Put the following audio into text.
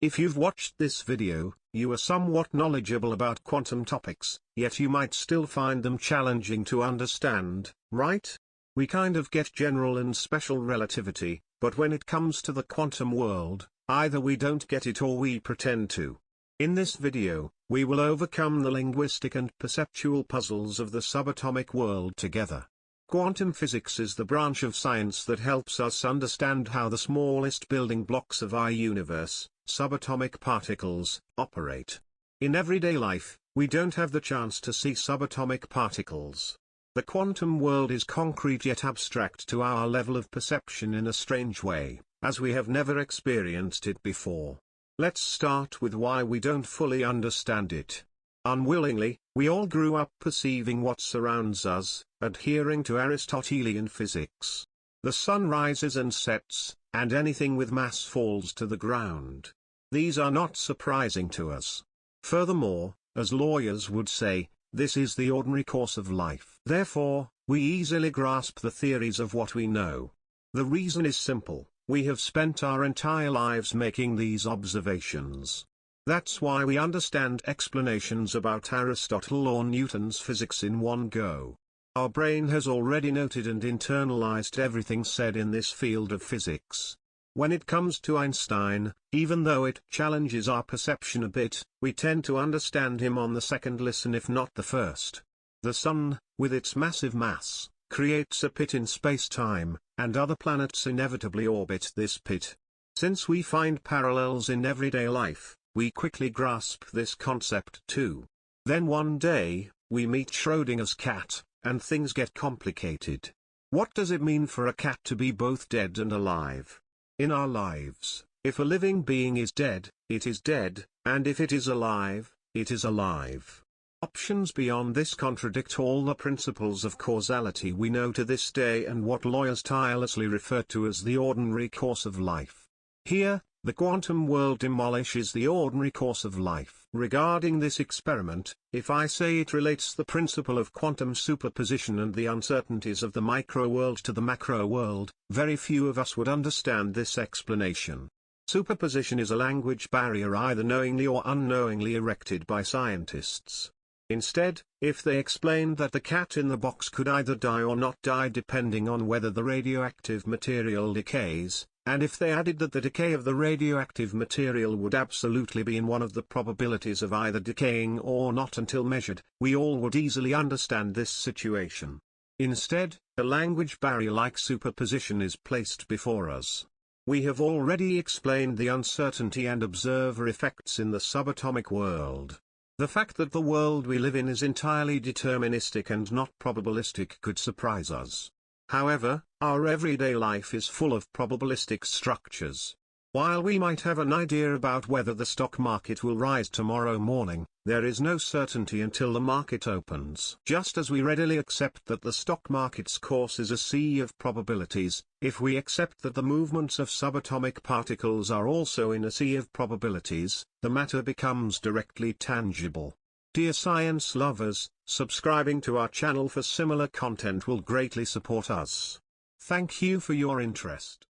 If you've watched this video, you are somewhat knowledgeable about quantum topics, yet you might still find them challenging to understand, right? We kind of get general and special relativity, but when it comes to the quantum world, either we don't get it or we pretend to. In this video, we will overcome the linguistic and perceptual puzzles of the subatomic world together. Quantum physics is the branch of science that helps us understand how the smallest building blocks of our universe, subatomic particles, operate. In everyday life, we don't have the chance to see subatomic particles. The quantum world is concrete yet abstract to our level of perception in a strange way, as we have never experienced it before. Let's start with why we don't fully understand it. Unwillingly, we all grew up perceiving what surrounds us, adhering to Aristotelian physics. The sun rises and sets, and anything with mass falls to the ground. These are not surprising to us. Furthermore, as lawyers would say, this is the ordinary course of life. Therefore, we easily grasp the theories of what we know. The reason is simple: we have spent our entire lives making these observations. That's why we understand explanations about Aristotle or Newton's physics in one go. Our brain has already noted and internalized everything said in this field of physics. When it comes to Einstein, even though it challenges our perception a bit, we tend to understand him on the second listen if not the first. The Sun, with its massive mass, creates a pit in space-time, and other planets inevitably orbit this pit. Since we find parallels in everyday life, we quickly grasp this concept too. Then one day, we meet Schrödinger's cat, and things get complicated. What does it mean for a cat to be both dead and alive? In our lives, if a living being is dead, it is dead, and if it is alive, it is alive. Options beyond this contradict all the principles of causality we know to this day and what lawyers tirelessly refer to as the ordinary course of life. Here, the quantum world demolishes the ordinary course of life. Regarding this experiment, if I say it relates the principle of quantum superposition and the uncertainties of the micro-world to the macro-world, very few of us would understand this explanation. Superposition is a language barrier either knowingly or unknowingly erected by scientists. Instead, if they explained that the cat in the box could either die or not die depending on whether the radioactive material decays, and if they added that the decay of the radioactive material would absolutely be in one of the probabilities of either decaying or not until measured, we all would easily understand this situation. Instead, a language barrier like superposition is placed before us. We have already explained the uncertainty and observer effects in the subatomic world. The fact that the world we live in is entirely deterministic and not probabilistic could surprise us. However, our everyday life is full of probabilistic structures. While we might have an idea about whether the stock market will rise tomorrow morning, there is no certainty until the market opens. Just as we readily accept that the stock market's course is a sea of probabilities, if we accept that the movements of subatomic particles are also in a sea of probabilities, the matter becomes directly tangible. Dear science lovers, subscribing to our channel for similar content will greatly support us. Thank you for your interest.